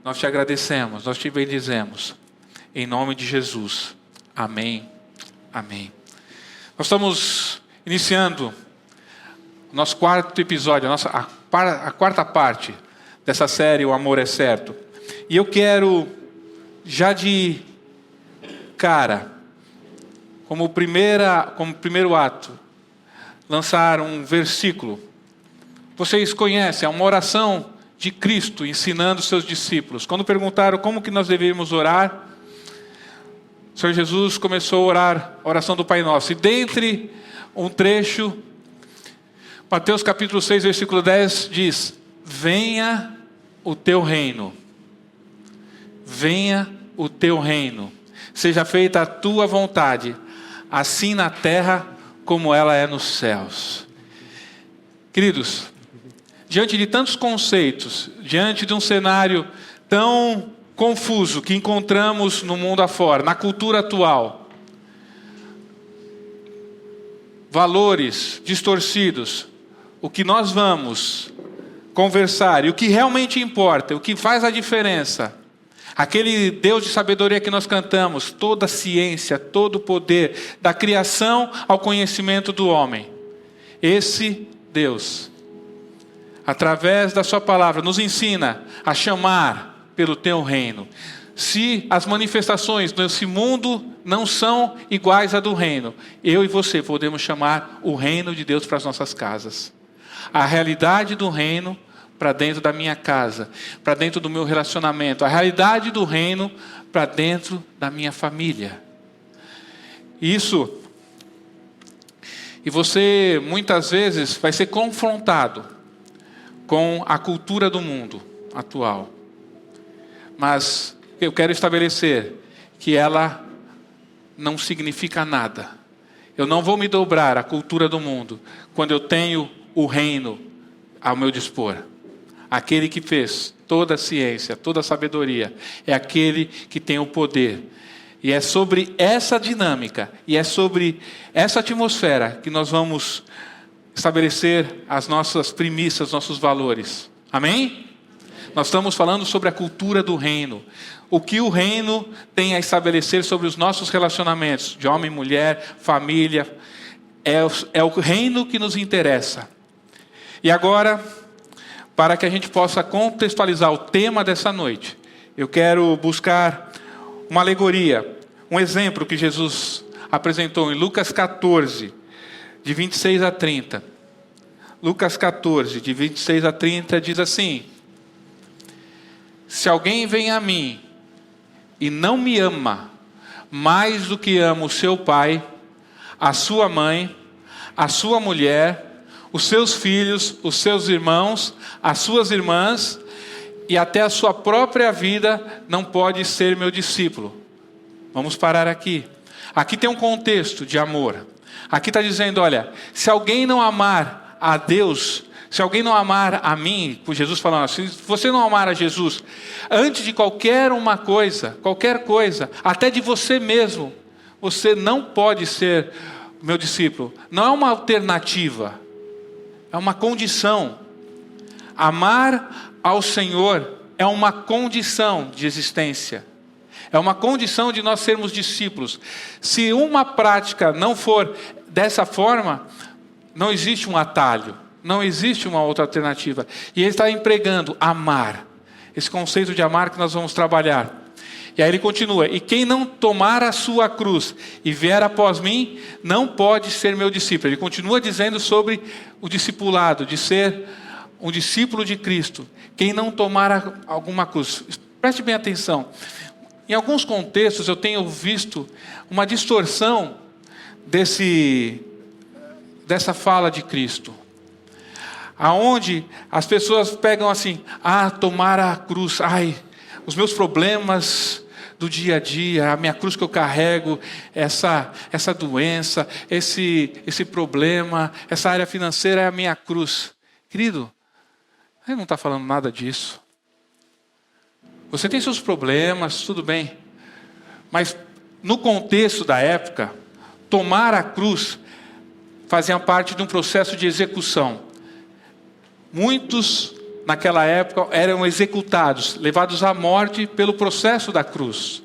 nós te agradecemos, nós te bendizemos. Em nome de Jesus. Amém. Amém. Nós estamos iniciando o nosso quarto episódio, a quarta parte dessa série, O Amor é Certo. E eu quero, já de cara, como primeiro ato, lançar um versículo. Vocês conhecem, é uma oração de Cristo ensinando seus discípulos. Quando perguntaram como que nós deveríamos orar, o Senhor Jesus começou a orar a oração do Pai Nosso. E dentre um trecho, Mateus capítulo 6, versículo 10 diz: venha o teu reino. Venha o teu reino. Seja feita a tua vontade, assim na terra como ela é nos céus. Queridos, diante de tantos conceitos, diante de um cenário tão confuso que encontramos no mundo afora, na cultura atual, valores distorcidos, o que nós vamos conversar e o que realmente importa, o que faz a diferença, aquele Deus de sabedoria que nós cantamos, toda a ciência, todo o poder, da criação ao conhecimento do homem, esse Deus, através da sua palavra, nos ensina a chamar pelo teu reino. Se as manifestações desse mundo não são iguais à do reino, eu e você podemos chamar o reino de Deus para as nossas casas. A realidade do reino para dentro da minha casa, para dentro do meu relacionamento. A realidade do reino para dentro da minha família. Isso. E você muitas vezes vai ser confrontado com a cultura do mundo atual. Mas eu quero estabelecer que ela não significa nada. Eu não vou me dobrar à cultura do mundo quando eu tenho o reino ao meu dispor. Aquele que fez toda a ciência, toda a sabedoria, é aquele que tem o poder. E é sobre essa dinâmica, e é sobre essa atmosfera que nós vamos estabelecer as nossas premissas, nossos valores. Amém? Nós estamos falando sobre a cultura do reino. O que o reino tem a estabelecer sobre os nossos relacionamentos, de homem, mulher, família. É o reino que nos interessa. E agora, para que a gente possa contextualizar o tema dessa noite, eu quero buscar uma alegoria, um exemplo que Jesus apresentou em Lucas 14, de 26 a 30. Lucas 14, de 26 a 30, diz assim: se alguém vem a mim e não me ama mais do que ama o seu pai, a sua mãe, a sua mulher, os seus filhos, os seus irmãos, as suas irmãs e até a sua própria vida, não pode ser meu discípulo. Vamos parar aqui. Aqui tem um contexto de amor. Aqui está dizendo, olha, se alguém não amar a Deus, se alguém não amar a mim, por Jesus falando assim, se você não amar a Jesus, antes de qualquer coisa, até de você mesmo, você não pode ser meu discípulo. Não é uma alternativa, é uma condição. Amar ao Senhor é uma condição de existência. É uma condição de nós sermos discípulos. Se uma prática não for dessa forma, não existe um atalho, não existe uma outra alternativa. E ele está empregando amar, esse conceito de amar que nós vamos trabalhar. E aí ele continua: e quem não tomar a sua cruz e vier após mim, não pode ser meu discípulo. Ele continua dizendo sobre o discipulado, de ser um discípulo de Cristo. Quem não tomar alguma cruz. Preste bem atenção. Em alguns contextos eu tenho visto uma distorção dessa fala de Cristo. Aonde as pessoas pegam assim, tomar a cruz, os meus problemas do dia a dia, a minha cruz que eu carrego, essa doença, esse problema, essa área financeira é a minha cruz. Querido, ele não está falando nada disso. Você tem seus problemas, tudo bem. Mas no contexto da época, tomar a cruz fazia parte de um processo de execução. Muitos naquela época, eram executados, levados à morte pelo processo da cruz.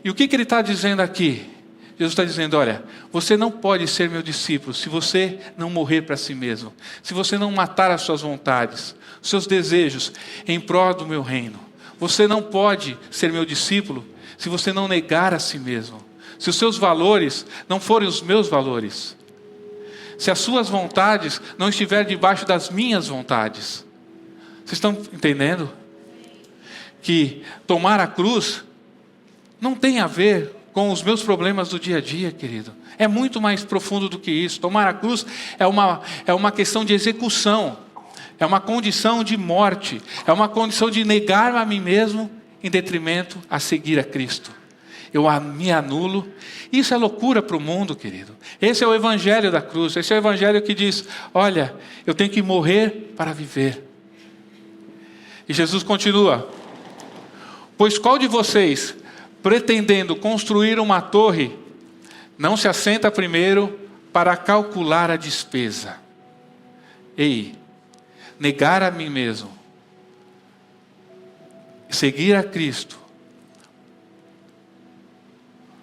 E o que ele está dizendo aqui? Jesus está dizendo, olha, você não pode ser meu discípulo se você não morrer para si mesmo, se você não matar as suas vontades, os seus desejos em prol do meu reino. Você não pode ser meu discípulo se você não negar a si mesmo, se os seus valores não forem os meus valores, se as suas vontades não estiverem debaixo das minhas vontades. Vocês estão entendendo? Que tomar a cruz não tem a ver com os meus problemas do dia a dia, querido. É muito mais profundo do que isso. Tomar a cruz é uma questão de execução. É uma condição de morte. É uma condição de negar a mim mesmo em detrimento a seguir a Cristo. Eu me anulo. Isso é loucura para o mundo, querido. Esse é o evangelho da cruz. Esse é o evangelho que diz, olha, eu tenho que morrer para viver. E Jesus continua. Pois qual de vocês, pretendendo construir uma torre, não se assenta primeiro para calcular a despesa? Ei, negar a mim mesmo, seguir a Cristo,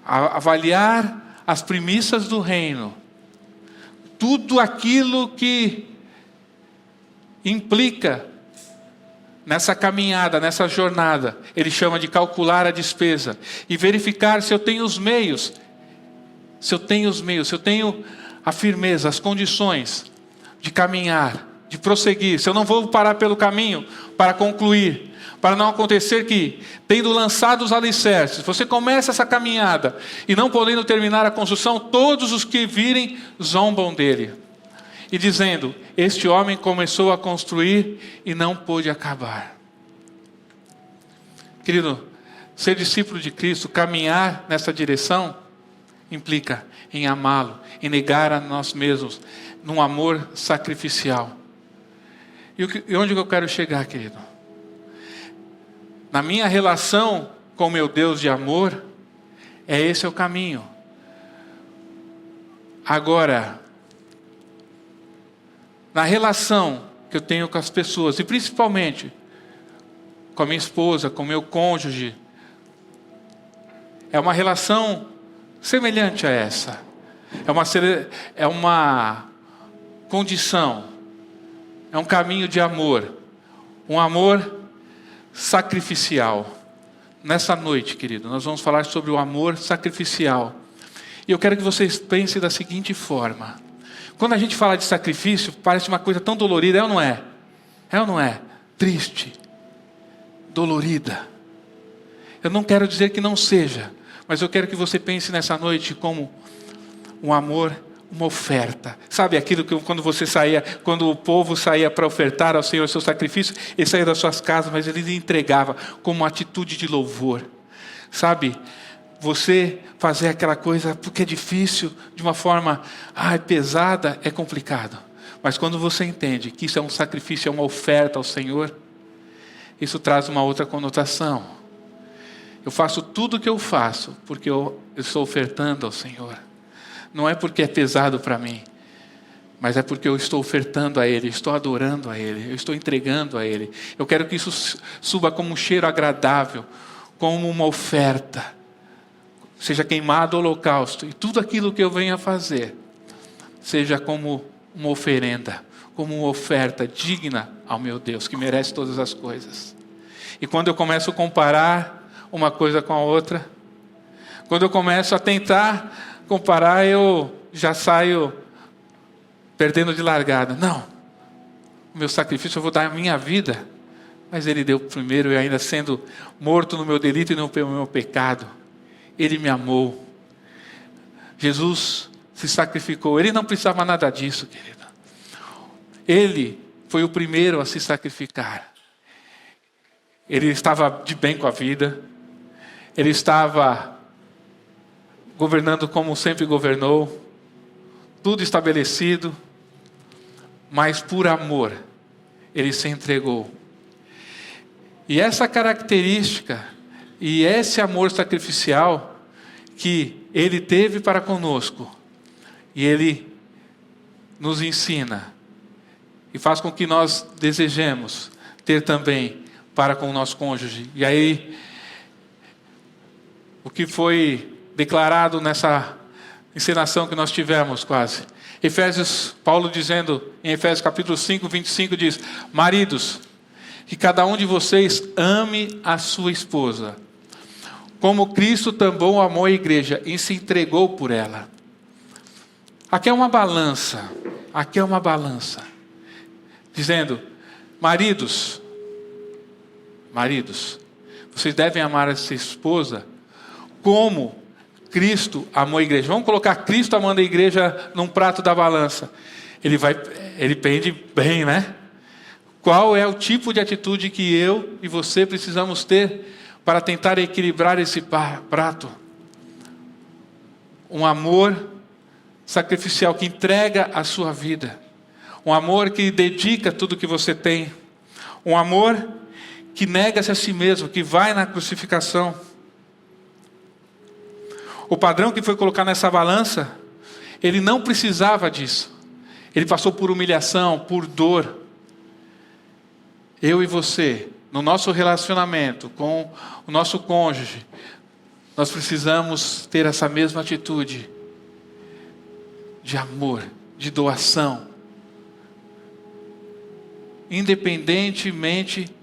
avaliar as premissas do reino, tudo aquilo que implica nessa caminhada, nessa jornada, ele chama de calcular a despesa e verificar se eu tenho os meios, se eu tenho a firmeza, as condições de caminhar, de prosseguir, se eu não vou parar pelo caminho para concluir, para não acontecer que, tendo lançado os alicerces, você começa essa caminhada e não podendo terminar a construção, todos os que virem zombam dele. E dizendo, este homem começou a construir e não pôde acabar. Querido, ser discípulo de Cristo, caminhar nessa direção, implica em amá-lo, em negar a nós mesmos, num amor sacrificial. E onde eu quero chegar, querido? Na minha relação com o meu Deus de amor, esse é o caminho. Agora, na relação que eu tenho com as pessoas, e principalmente com a minha esposa, com o meu cônjuge, é uma relação semelhante a essa. É uma condição, é um caminho de amor, um amor sacrificial. Nessa noite, querido, nós vamos falar sobre o amor sacrificial. E eu quero que vocês pensem da seguinte forma. Quando a gente fala de sacrifício, parece uma coisa tão dolorida, é ou não é? É ou não é? Triste, dolorida. Eu não quero dizer que não seja, mas eu quero que você pense nessa noite como um amor, uma oferta. Sabe aquilo que quando o povo saía para ofertar ao Senhor o seu sacrifício, ele saía das suas casas, mas ele entregava como uma atitude de louvor. Sabe? Você fazer aquela coisa porque é difícil, de uma forma pesada, é complicado. Mas quando você entende que isso é um sacrifício, é uma oferta ao Senhor, isso traz uma outra conotação. Eu faço tudo o que eu faço porque eu estou ofertando ao Senhor. Não é porque é pesado para mim, mas é porque eu estou ofertando a Ele, estou adorando a Ele, eu estou entregando a Ele. Eu quero que isso suba como um cheiro agradável, como uma oferta. Seja queimado holocausto, e tudo aquilo que eu venha fazer, seja como uma oferenda, como uma oferta digna ao meu Deus, que merece todas as coisas. E quando eu começo a comparar uma coisa com a outra, quando eu começo a tentar comparar, eu já saio perdendo de largada. Não, o meu sacrifício eu vou dar a minha vida, mas Ele deu primeiro, e ainda sendo morto no meu delito e no meu pecado, Ele me amou. Jesus se sacrificou. Ele não precisava nada disso, querido. Ele foi o primeiro a se sacrificar. Ele estava de bem com a vida. Ele estava governando como sempre governou. Tudo estabelecido. Mas por amor, Ele se entregou. E essa característica e esse amor sacrificial que Ele teve para conosco, e Ele nos ensina, e faz com que nós desejemos ter também para com o nosso cônjuge. E aí, o que foi declarado nessa encenação que nós tivemos quase. Paulo dizendo em Efésios capítulo 5, 25 diz: maridos, que cada um de vocês ame a sua esposa, como Cristo também amou a igreja e se entregou por ela. Aqui é uma balança, dizendo: maridos, vocês devem amar a sua esposa como Cristo amou a igreja. Vamos colocar Cristo amando a igreja num prato da balança. Ele pende bem, né? Qual é o tipo de atitude que eu e você precisamos ter para tentar equilibrar esse prato? Um amor sacrificial que entrega a sua vida. Um amor que dedica tudo que você tem. Um amor que nega-se a si mesmo, que vai na crucificação. O padrão que foi colocado nessa balança, ele não precisava disso. Ele passou por humilhação, por dor. Eu e você, no nosso relacionamento com o nosso cônjuge, nós precisamos ter essa mesma atitude de amor, de doação. Independentemente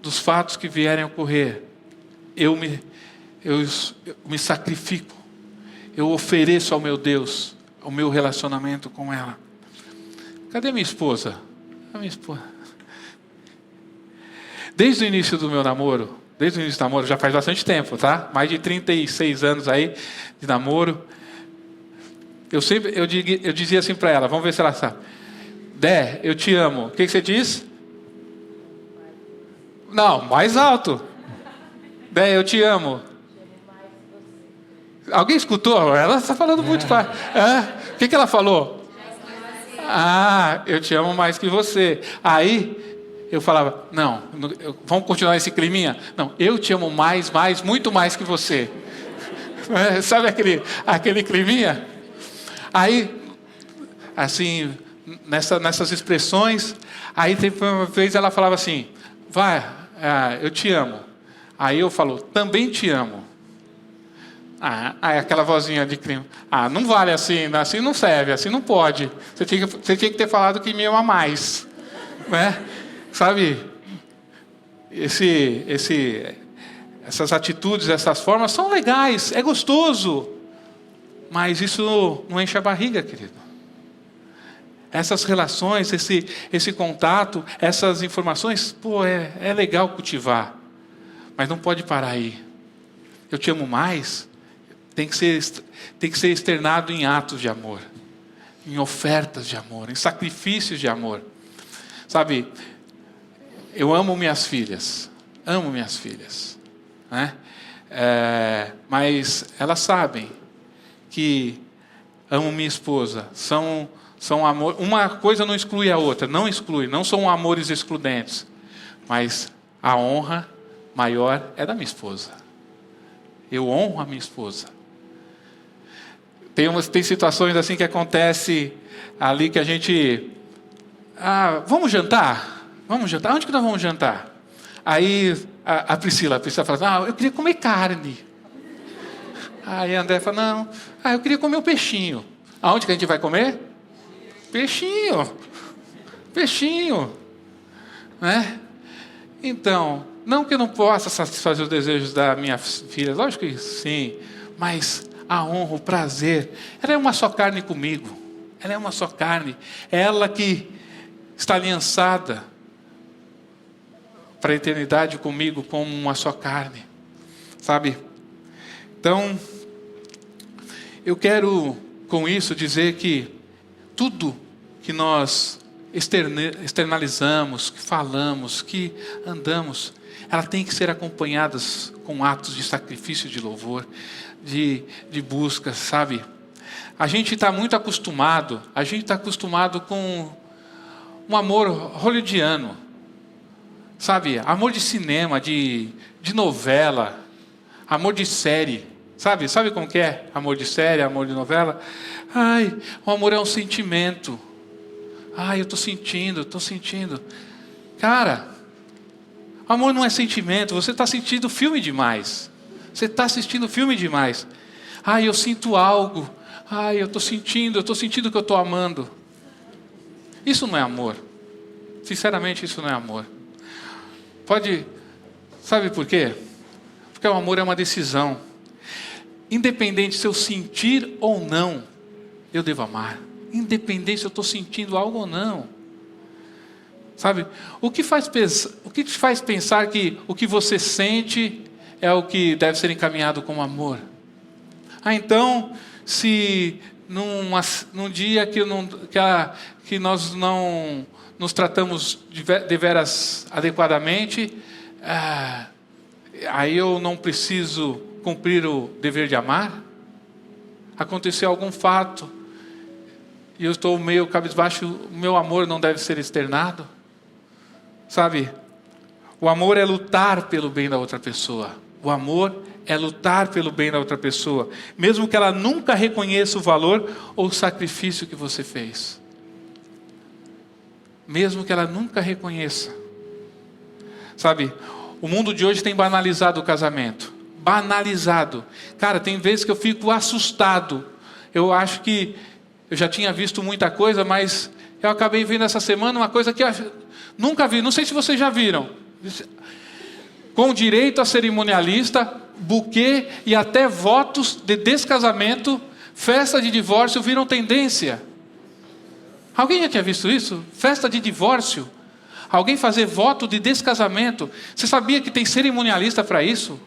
dos fatos que vierem a ocorrer, eu me sacrifico, eu ofereço ao meu Deus o meu relacionamento com ela. Cadê minha esposa? A minha esposa. Desde o início do namoro, já faz bastante tempo, tá? Mais de 36 anos aí de namoro. Eu dizia assim para ela, vamos ver se ela sabe. Dé, eu te amo. O que você diz? Não, mais alto. Dé, eu te amo. Alguém escutou? Ela está falando muito claro. O que ela falou? Eu te amo mais que você. Aí eu falava, não, vamos continuar esse climinha? Não, eu te amo muito mais que você. Sabe aquele climinha? Aí, assim, nessas expressões, aí teve uma vez ela falava assim, eu te amo. Aí eu falo, também te amo. Aí aquela vozinha de crime. Não vale assim não serve, assim não pode. Você tinha que ter falado que me ama mais. Né? Sabe? Essas atitudes, essas formas são legais, é gostoso. Mas isso não enche a barriga, querido. Essas relações, esse contato, essas informações, é legal cultivar. Mas não pode parar aí. Eu te amo mais. Tem que ser externado em atos de amor, em ofertas de amor, em sacrifícios de amor. Sabe, eu amo minhas filhas, né? Mas elas sabem que amo minha esposa, são amor. Uma coisa não exclui a outra, não são amores excludentes, mas a honra maior é da minha esposa. Eu honro a minha esposa. Tem situações assim que acontece ali que a gente... vamos jantar? Onde que nós vamos jantar? Aí a Priscila fala, eu queria comer carne. Aí a André fala, não, eu queria comer um peixinho. Aonde que a gente vai comer? Peixinho. Né? Então, não que eu não possa satisfazer os desejos da minha filha, lógico que sim, mas a honra, o prazer, ela é uma só carne comigo, ela que está aliançada para a eternidade comigo como uma só carne, sabe? Então, eu quero com isso dizer que tudo que nós externalizamos, que falamos, que andamos, ela tem que ser acompanhadas com atos de sacrifício, de louvor, de busca, sabe? A gente está muito acostumado, com um amor hollywoodiano, sabe? Amor de cinema, de novela, amor de série, sabe como que é? Amor de série, amor de novela. O amor é um sentimento, Eu estou sentindo. Cara, amor não é sentimento, você está sentindo filme demais. Você está assistindo filme demais. Eu sinto algo. Eu estou sentindo que eu estou amando. Isso não é amor. Sinceramente, isso não é amor. Sabe por quê? Porque o amor é uma decisão. Independente se eu sentir ou não, eu devo amar. Independente se eu estou sentindo algo ou não. Sabe? O que te faz pensar que o que você sente é o que deve ser encaminhado como amor? Então, se num dia que nós não nos tratamos deveras adequadamente, aí eu não preciso cumprir o dever de amar? Aconteceu algum fato e eu estou meio cabisbaixo, o meu amor não deve ser externado? Sabe? O amor é lutar pelo bem da outra pessoa. O amor é lutar pelo bem da outra pessoa, mesmo que ela nunca reconheça o valor ou o sacrifício que você fez. Mesmo que ela nunca reconheça. Sabe? O mundo de hoje tem banalizado o casamento. Banalizado. Cara, tem vezes que eu fico assustado. Eu acho que eu já tinha visto muita coisa, mas eu acabei vendo essa semana uma coisa que eu nunca vi. Não sei se vocês já viram. Com direito a cerimonialista, buquê e até votos de descasamento, festa de divórcio viram tendência. Alguém já tinha visto isso? Festa de divórcio. Alguém fazer voto de descasamento. Você sabia que tem cerimonialista para isso?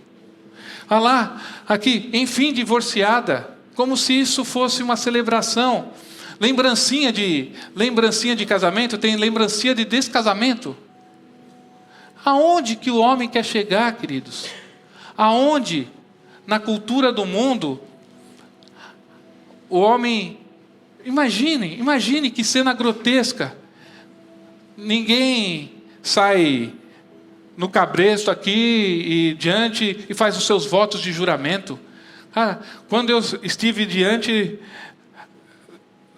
Olha lá, aqui, enfim, divorciada. Como se isso fosse uma celebração. Lembrancinha de casamento, tem lembrancinha de descasamento. Aonde que o homem quer chegar, queridos? Aonde, na cultura do mundo, o homem... Imagine que cena grotesca. Ninguém sai no cabresto aqui e diante e faz os seus votos de juramento. Quando eu estive diante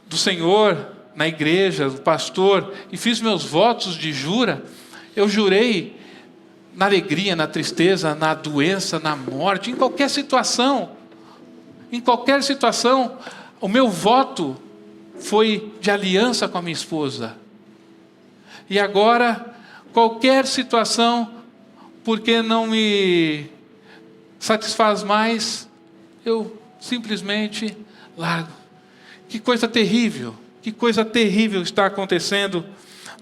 do Senhor, na igreja, do pastor, e fiz meus votos de jura, eu jurei na alegria, na tristeza, na doença, na morte, em qualquer situação. Em qualquer situação, o meu voto foi de aliança com a minha esposa. E agora, qualquer situação, porque não me satisfaz mais, eu simplesmente largo. Que coisa terrível está acontecendo.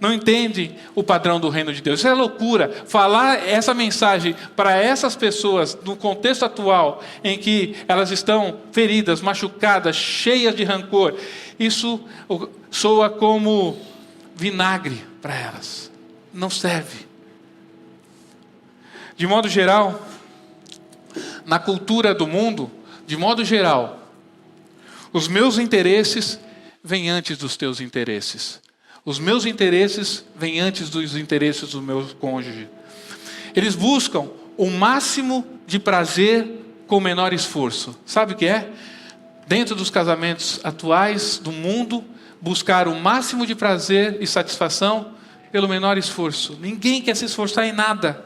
Não entendem o padrão do reino de Deus. Isso é loucura. Falar essa mensagem para essas pessoas, no contexto atual, em que elas estão feridas, machucadas, cheias de rancor, isso soa como vinagre para elas. Não serve. De modo geral, na cultura do mundo, de modo geral, os meus interesses vêm antes dos teus interesses. Os meus interesses vêm antes dos interesses do meu cônjuge. Eles buscam o máximo de prazer com o menor esforço. Sabe o que é? Dentro dos casamentos atuais do mundo, buscar o máximo de prazer e satisfação pelo menor esforço. Ninguém quer se esforçar em nada.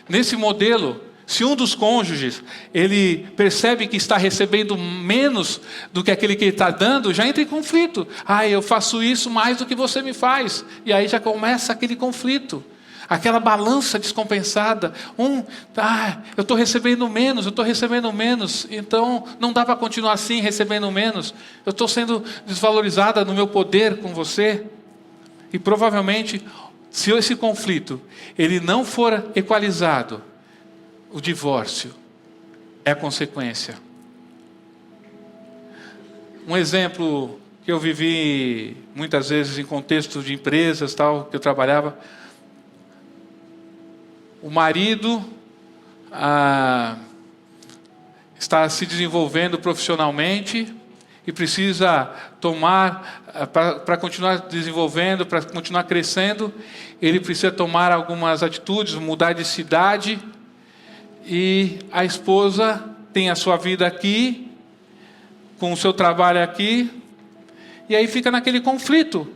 Nesse modelo, se um dos cônjuges, ele percebe que está recebendo menos do que aquele que ele está dando, já entra em conflito. Eu faço isso mais do que você me faz. E aí já começa aquele conflito. Aquela balança descompensada. Eu estou recebendo menos. Então, não dá para continuar assim, recebendo menos. Eu estou sendo desvalorizada no meu poder com você. E provavelmente, se esse conflito ele não for equalizado, o divórcio é a consequência. Um exemplo que eu vivi muitas vezes em contexto de empresas, tal, que eu trabalhava. O marido está se desenvolvendo profissionalmente e precisa tomar, para continuar desenvolvendo, para continuar crescendo, ele precisa tomar algumas atitudes, mudar de cidade. E a esposa tem a sua vida aqui, com o seu trabalho aqui, e aí fica naquele conflito.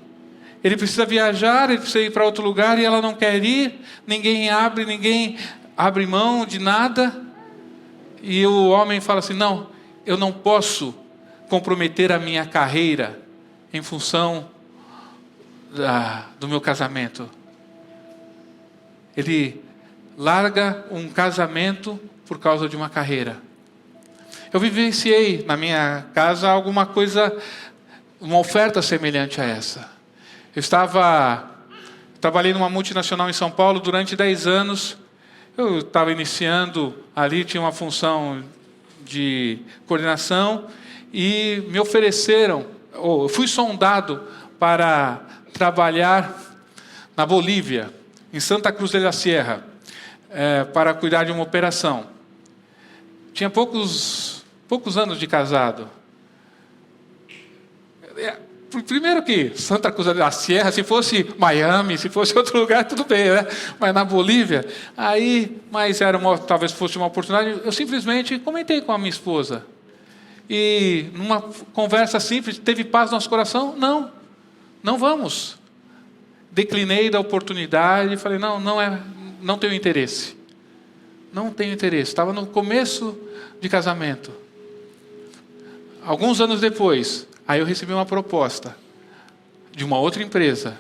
ele precisa viajar, ele precisa ir para outro lugar e ela não quer ir, ninguém abre mão de nada. E o homem fala assim: não, eu não posso comprometer a minha carreira em função do meu casamento. Ele larga um casamento por causa de uma carreira. Eu vivenciei na minha casa alguma coisa, uma oferta semelhante a essa. Eu trabalhei numa multinacional em São Paulo durante 10 anos. Eu estava iniciando ali, tinha uma função de coordenação e me ofereceram, eu fui sondado para trabalhar na Bolívia, em Santa Cruz de la Sierra, para cuidar de uma operação. Tinha poucos anos de casado. Primeiro que Santa Cruz da Sierra, se fosse Miami, se fosse outro lugar, tudo bem, né? Mas na Bolívia, mas talvez fosse uma oportunidade. Eu simplesmente comentei com a minha esposa. E numa conversa simples, teve paz no nosso coração? Não vamos. Declinei da oportunidade e falei: não tenho interesse. Não tenho interesse. Estava no começo de casamento. Alguns anos depois, aí eu recebi uma proposta de uma outra empresa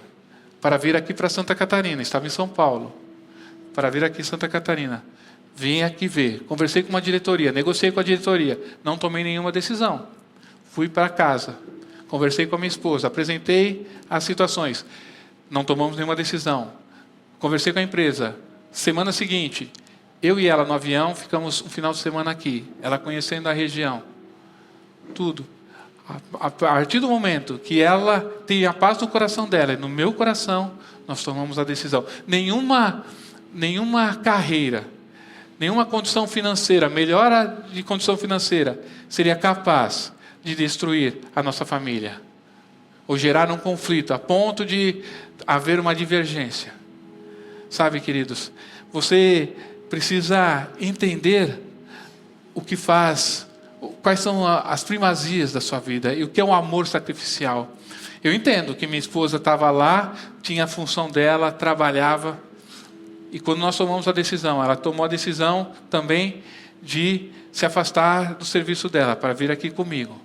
para vir aqui para Santa Catarina. Estava em São Paulo. Para vir aqui em Santa Catarina. Vim aqui ver. Conversei com uma diretoria. Negociei com a diretoria. Não tomei nenhuma decisão. Fui para casa. Conversei com a minha esposa. Apresentei as situações. Não tomamos nenhuma decisão. Conversei com a empresa. Semana seguinte, eu e ela no avião, ficamos um final de semana aqui. Ela conhecendo a região. Tudo. A partir do momento que ela tem a paz no coração dela e no meu coração, nós tomamos a decisão. Nenhuma carreira, nenhuma condição financeira, melhora de condição financeira, seria capaz de destruir a nossa família. Ou gerar um conflito, a ponto de haver uma divergência. Sabe, queridos, você precisa entender o que faz, quais são as primazias da sua vida e o que é um amor sacrificial. Eu entendo que minha esposa estava lá, tinha a função dela, trabalhava, e quando nós tomamos a decisão, ela tomou a decisão também de se afastar do serviço dela para vir aqui comigo.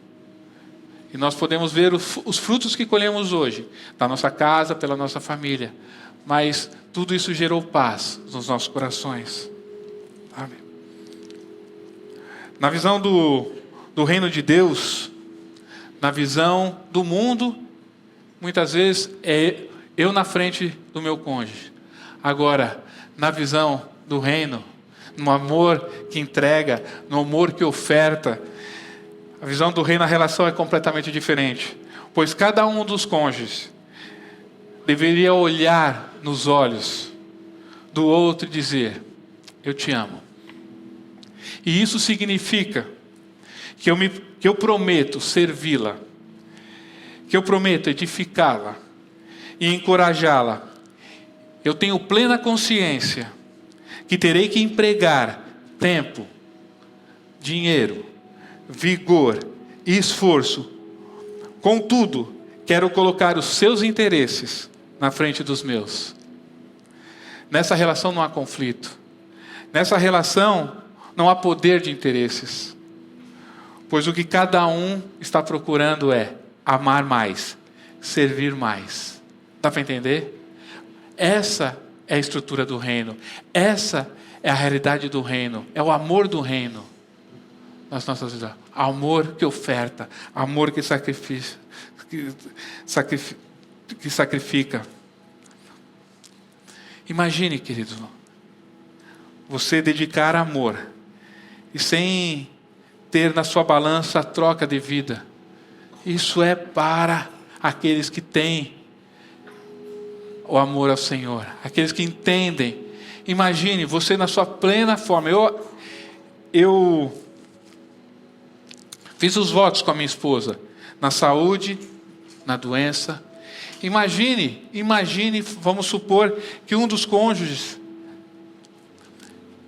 E nós podemos ver os frutos que colhemos hoje, da nossa casa, pela nossa família. Mas tudo isso gerou paz nos nossos corações. Amém. Na visão do reino de Deus, na visão do mundo, muitas vezes é eu na frente do meu cônjuge. Agora, na visão do reino, no amor que entrega, no amor que oferta, a visão do reino, a relação é completamente diferente. Pois cada um dos cônjuges deveria olhar nos olhos do outro e dizer: eu te amo. E isso significa que eu prometo servi-la, que eu prometo edificá-la e encorajá-la. Eu tenho plena consciência que terei que empregar tempo, dinheiro, vigor e esforço. Contudo, quero colocar os seus interesses na frente dos meus. Nessa relação não há conflito. Nessa relação não há poder de interesses. Pois o que cada um está procurando é amar mais, servir mais. Dá para entender? Essa é a estrutura do reino. Essa é a realidade do reino. É o amor do reino nas nossas vidas. Amor que oferta. Amor que sacrifica. Imagine, querido, você dedicar amor e sem ter na sua balança a troca de vida. Isso é para aqueles que têm o amor ao Senhor, aqueles que entendem. Imagine você na sua plena forma. Eu fiz os votos com a minha esposa, na saúde, na doença. Imagine, vamos supor que um dos cônjuges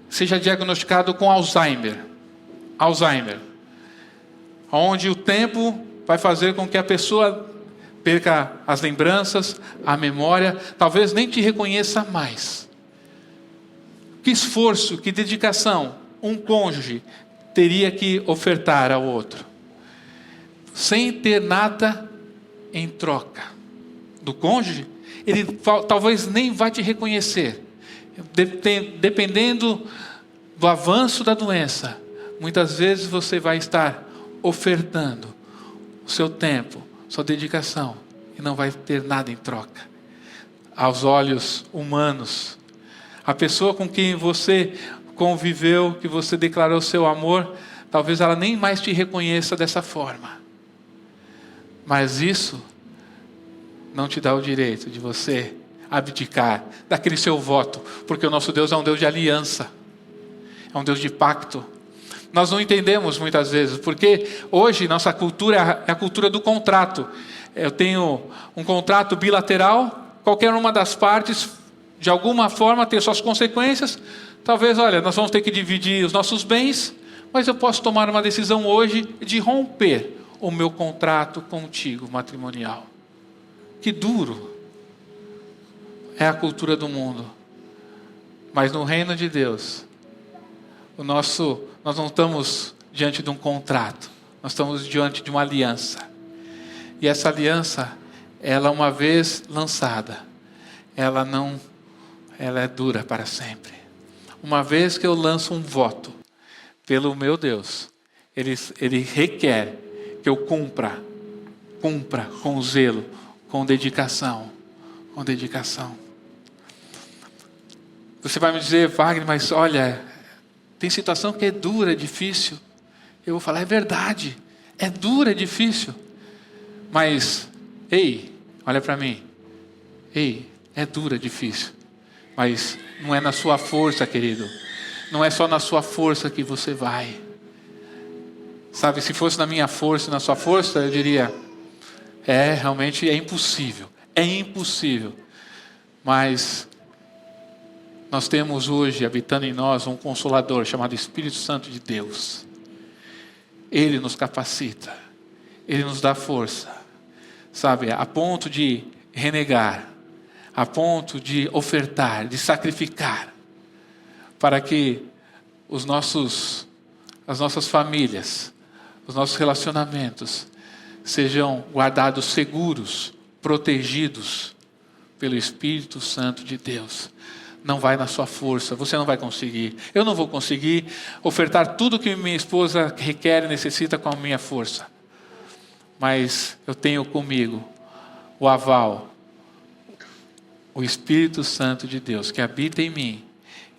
seja diagnosticado com Alzheimer, onde o tempo vai fazer com que a pessoa perca as lembranças, a memória, talvez nem te reconheça mais. Que esforço, que dedicação um cônjuge teria que ofertar ao outro, sem ter nada em troca do cônjuge? Ele talvez nem vai te reconhecer. Dependendo do avanço da doença, muitas vezes você vai estar ofertando o seu tempo, sua dedicação, e não vai ter nada em troca. Aos olhos humanos, a pessoa com quem você conviveu, que você declarou seu amor, talvez ela nem mais te reconheça dessa forma. Mas isso não te dá o direito de você abdicar daquele seu voto, porque o nosso Deus é um Deus de aliança, é um Deus de pacto. Nós não entendemos muitas vezes, porque hoje nossa cultura é a cultura do contrato. Eu tenho um contrato bilateral, qualquer uma das partes, de alguma forma, tem suas consequências. Talvez, olha, nós vamos ter que dividir os nossos bens, mas eu posso tomar uma decisão hoje de romper o meu contrato contigo matrimonial. Que duro é a cultura do mundo. Mas no reino de Deus, nós não estamos diante de um contrato, nós estamos diante de uma aliança. E essa aliança, ela uma vez lançada, ela é dura para sempre. Uma vez que eu lanço um voto pelo meu Deus, ele requer que eu cumpra com zelo, com dedicação. Você vai me dizer, Wagner, mas olha, tem situação que é dura, é difícil. Eu vou falar, é verdade, é dura, é difícil. Mas, ei, olha para mim. Ei, é dura, é difícil. Mas não é na sua força, querido. Não é só na sua força que você vai. Sabe, se fosse na minha força, na sua força, eu diria, realmente é impossível. É impossível. Mas nós temos hoje, habitando em nós, um Consolador chamado Espírito Santo de Deus. Ele nos capacita. Ele nos dá força. Sabe, a ponto de renegar, a ponto de ofertar, de sacrificar, para que as nossas famílias, os nossos relacionamentos sejam guardados seguros, protegidos pelo Espírito Santo de Deus. Não vai na sua força, você não vai conseguir. Eu não vou conseguir ofertar tudo que minha esposa requer e necessita com a minha força. Mas eu tenho comigo o aval, o Espírito Santo de Deus que habita em mim.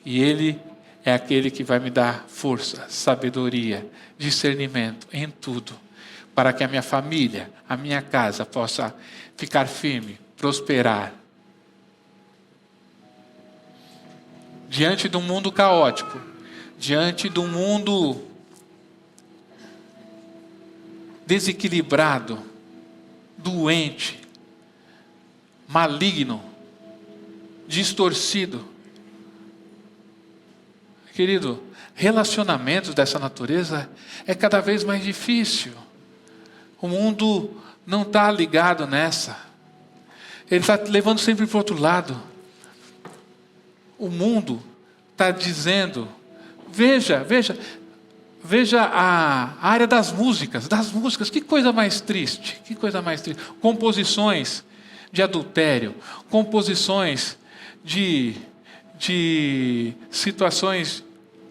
E Ele é aquele que vai me dar força, sabedoria, discernimento em tudo, para que a minha família, a minha casa possa ficar firme, prosperar. Diante de um mundo caótico, diante de um mundo desequilibrado, doente, maligno, distorcido. Querido, relacionamentos dessa natureza é cada vez mais difícil. O mundo não está ligado nessa. Ele está levando sempre para o outro lado. O mundo está dizendo, veja a área das músicas, que coisa mais triste, composições de adultério, composições de situações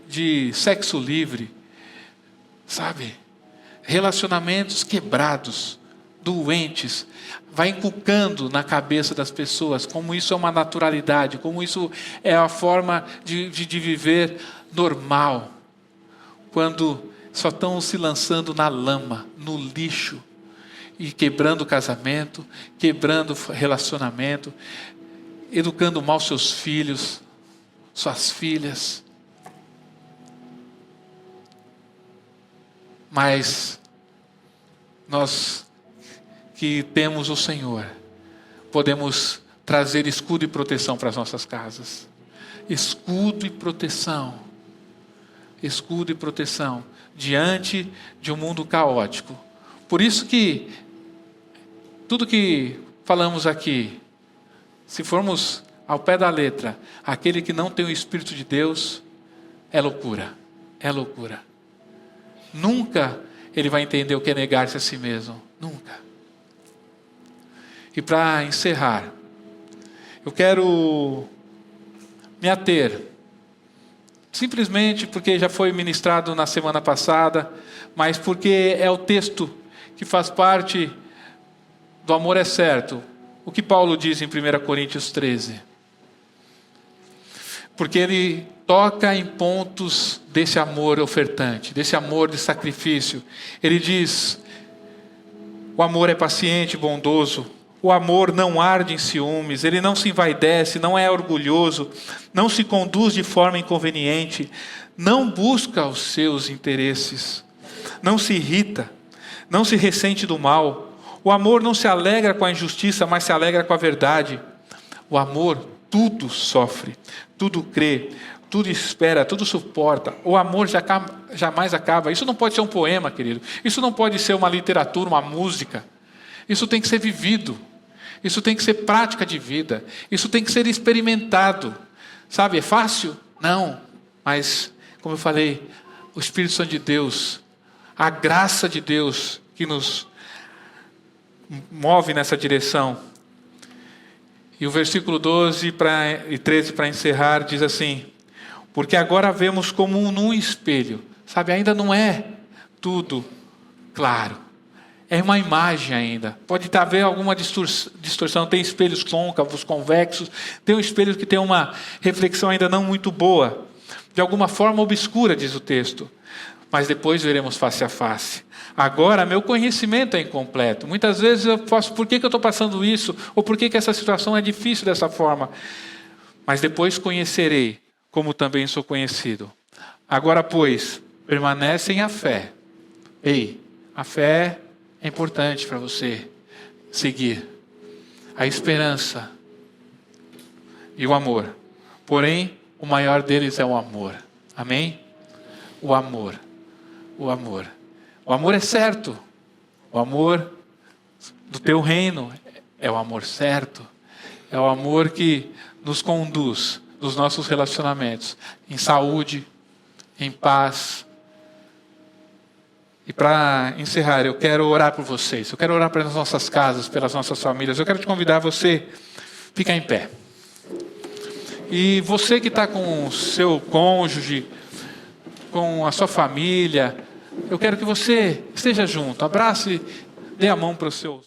de sexo livre, sabe? Relacionamentos quebrados, doentes, vai inculcando na cabeça das pessoas como isso é uma naturalidade, como isso é a forma de viver normal, quando só estão se lançando na lama, no lixo, e quebrando o casamento, quebrando o relacionamento, educando mal seus filhos, suas filhas. Mas nós que temos o Senhor, podemos trazer escudo e proteção para as nossas casas. Escudo e proteção. Escudo e proteção diante de um mundo caótico. Por isso que tudo que falamos aqui, se formos ao pé da letra, aquele que não tem o Espírito de Deus, é loucura. É loucura. Nunca ele vai entender o que é negar-se a si mesmo. Nunca. E para encerrar, eu quero me ater, simplesmente porque já foi ministrado na semana passada, mas porque é o texto que faz parte do amor é certo. O que Paulo diz em 1 Coríntios 13. Porque ele toca em pontos desse amor ofertante, desse amor de sacrifício. Ele diz: o amor é paciente, bondoso. O amor não arde em ciúmes. Ele não se envaidece, não é orgulhoso, não se conduz de forma inconveniente, não busca os seus interesses, não se irrita, não se ressente do mal. O amor não se alegra com a injustiça, mas se alegra com a verdade. O amor tudo sofre, tudo crê, tudo espera, tudo suporta. O amor jamais acaba. Isso não pode ser um poema, querido. Isso não pode ser uma literatura, uma música. Isso tem que ser vivido. Isso tem que ser prática de vida. Isso tem que ser experimentado. Sabe, é fácil? Não. Mas, como eu falei, o Espírito Santo de Deus, a graça de Deus que nos move nessa direção. E o versículo 12 e 13 para encerrar diz assim: porque agora vemos como num espelho. Sabe, ainda não é tudo claro. É uma imagem ainda. Pode haver alguma distorção. Tem espelhos côncavos, convexos. Tem um espelho que tem uma reflexão ainda não muito boa. De alguma forma obscura, diz o texto. Mas depois veremos face a face. Agora, meu conhecimento é incompleto. Muitas vezes eu posso, por que eu estou passando isso? Ou por que essa situação é difícil dessa forma? Mas depois conhecerei, como também sou conhecido. Agora, pois, permanecem a fé. Ei, a fé é importante para você seguir. A esperança e o amor. Porém, o maior deles é o amor. Amém? O amor. O amor. O amor é certo. O amor do teu reino é o amor certo. É o amor que nos conduz nos nossos relacionamentos em saúde, em paz. E para encerrar, eu quero orar por vocês. Eu quero orar pelas nossas casas, pelas nossas famílias. Eu quero te convidar a você ficar em pé. E você que está com o seu cônjuge, com a sua família, eu quero que você esteja junto. Abrace, dê a mão para os seus